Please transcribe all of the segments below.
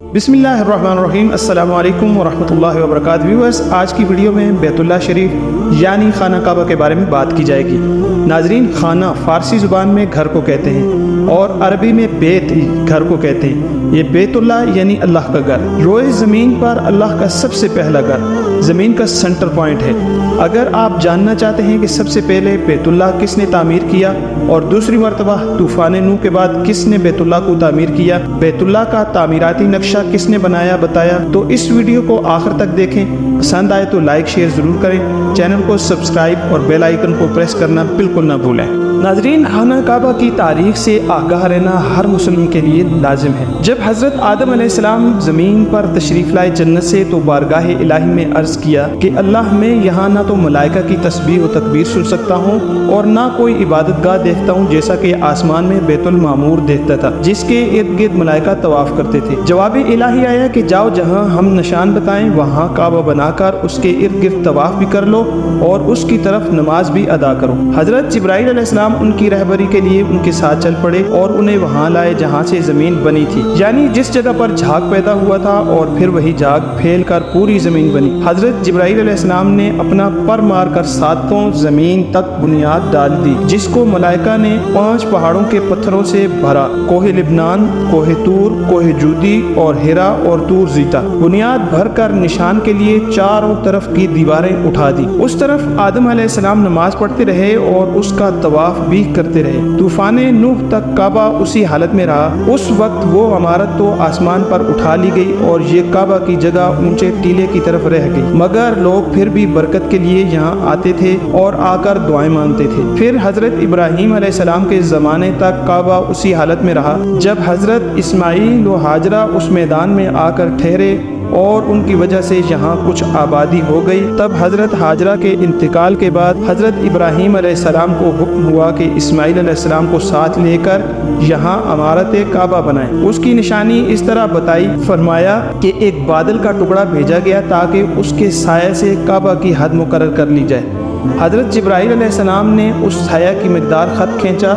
बिस्मिल्लाहिर्रहमानिर्रहीम। अस्सलामु अलैकुम वरहमतुल्लाहि वबरकातुहू। व्यूअर्स, आज की वीडियो में बैतुल्लाह शरीफ यानी खाना काबा के बारे में बात की जाएगी। नाजरीन, खाना फ़ारसी ज़ुबान में घर को कहते हैं और अरबी में बैत घर को कहते हैं। ये बैतुल्लाह यानी अल्लाह का घर, रोए ज़मीन पर अल्लाह का सबसे पहला घर, ज़मीन का सेंटर पॉइंट है। अगर आप जानना चाहते हैं कि सबसे पहले बैतुल्लाह किसने तामीर किया और दूसरी मरतबा तूफ़ान नूह के बाद किसने बैतुल्लाह को तामीर किया, बैतुल्लाह का तामीराती नक्शा किसने बनाया बताया, तो इस वीडियो को आखिर तक देखें। पसंद आए तो लाइक शेयर ज़रूर करें, चैनल को सब्सक्राइब और बेल आइकन को प्रेस करना बिल्कुल ना भूलें। नाजरीन, खाना काबा की तारीख से आगाह रहना हर मुस्लिम के लिए लाजिम है। जब हज़रत आदम अलैहिस्सलाम ज़मीन पर तशरीफ़ लाए जन्नत से, तो बारगाह इलाही में अर्ज़ किया कि अल्लाह, मैं यहाँ ना तो मलाइका की तस्बीह व तकबीर सुन सकता हूँ और ना कोई इबादत गाह देखता हूँ जैसा कि आसमान में बैतुल मामूर देखता था, जिसके इर्द गिर्द मलाइका तवाफ़ करते थे। जवाब इलाही आया कि जाओ, जहाँ हम निशान बताएं वहाँ काबा बनाकर उसके इर्द गिर्द तवाफ़ भी कर लो और उसकी तरफ नमाज भी अदा करो। हज़रत जिब्राईल अलैहिस्सलाम उनकी रहबरी के लिए उनके साथ चल पड़े और उन्हें वहां लाए जहां से जमीन बनी थी, यानी जिस जगह पर झाग पैदा हुआ था, और फिर वही झाग फैल कर पूरी जमीन बनी। हजरत जिब्राईल अलैहिस्सलाम ने अपना पर मार कर सातों जमीन तक बुनियाद डाल दी, जिसको मलाइका ने 5 पहाड़ों के पत्थरों से भरा। कोहे लिबनान, कोहे तूर, कोहे जूदी और हिरा और तूर जीता। बुनियाद भर कर निशान के लिए चारों तरफ की दीवारें उठा दी। उस तरफ आदम अलैहिस्सलाम नमाज पढ़ते रहे और उसका तवाफ भी करते रहे। तूफान नूह तक काबा उसी हालत में रहा। उस वक्त वो इमारत तो आसमान पर उठा ली गई और ये काबा की जगह ऊंचे टीले की तरफ रह गई, मगर लोग फिर भी बरकत के लिए यहाँ आते थे और आकर दुआएं मांगते थे। फिर हजरत इब्राहीम अलैहिस्सलाम के ज़माने तक काबा उसी हालत में रहा। जब हजरत इस्माईल व हाजरा उस मैदान में आकर ठहरे और उनकी वजह से यहाँ कुछ आबादी हो गई, तब हज़रत हाजरा के इंतकाल के बाद हज़रत इब्राहीम अलैहिस्सलाम को हुक्म हुआ कि इस्माईल अलैहिस्सलाम को साथ लेकर यहाँ इमारत काबा बनाएं। उसकी निशानी इस तरह बताई, फरमाया कि एक बादल का टुकड़ा भेजा गया ताकि उसके साये से काबा की हद मुकर्रर कर ली जाए। हज़रत जिब्राईल अलैहिस्सलाम ने उस साया की मिकदार ख़त खींचा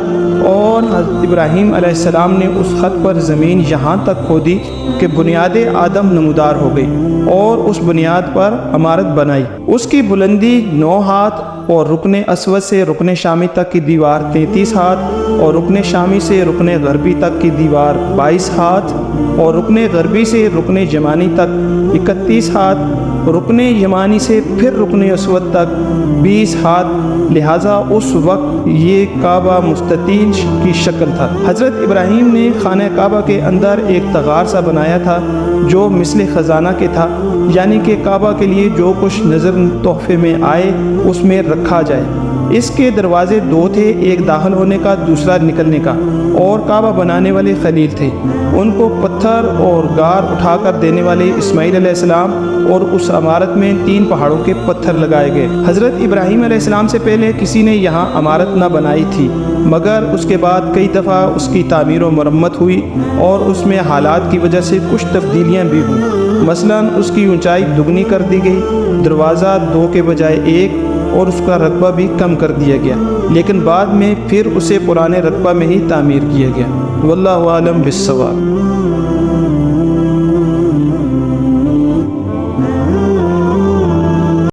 और हज़रत इब्राहीम अलैहिस्सलाम ने उस ख़त पर ज़मीन यहाँ तक खोदी कि बुनियाद आदम नमूदार हो गई और उस बुनियाद पर इमारत बनाई। उसकी बुलंदी 9 हाथ और रुकने अस्वद से रुकने शामी तक की दीवार 33 हाथ और रुकने शामी से रुकने गरबी तक की दीवार 22 हाथ और रुकने गरबी से रुकने यमानी तक 31 हाथ, रुकने यमानी से फिर रुकने अस्वद तक 20 हाथ। लिहाजा उस वक्त ये काबा मुस्ततील की शक्ल था। हज़रत इब्राहीम ने खाने काबा के अंदर एक तगार सा बनाया था जो मिसले ख़जाना के था, यानी कि काबा के लिए जो कुछ नज़र तोहफे में आए उसमें रखा जाए। इसके दरवाजे 2 थे, एक दाखिल होने का, दूसरा निकलने का, और काबा बनाने वाले खलील थे। उनको पत्थर और गार उठाकर देने वाले इस्माईल अलैहिस्सलाम और उस इमारत में 3 पहाड़ों के पत्थर लगाए गए। हज़रत इब्राहीम अलैहिस्सलाम से पहले किसी ने यहाँ इमारत न बनाई थी, मगर उसके बाद कई दफ़ा उसकी तामीर व मरम्मत हुई और उसमें हालात की वजह से कुछ तब्दीलियाँ भी हुई। मसलन उसकी ऊंचाई दुगनी कर दी गई, दरवाज़ा 2 के बजाय 1 और उसका रकबा भी कम कर दिया गया, लेकिन बाद में फिर उसे पुराने रकबा में ही तामीर किया गया। वल्लाहु आलम बिस्सवाब।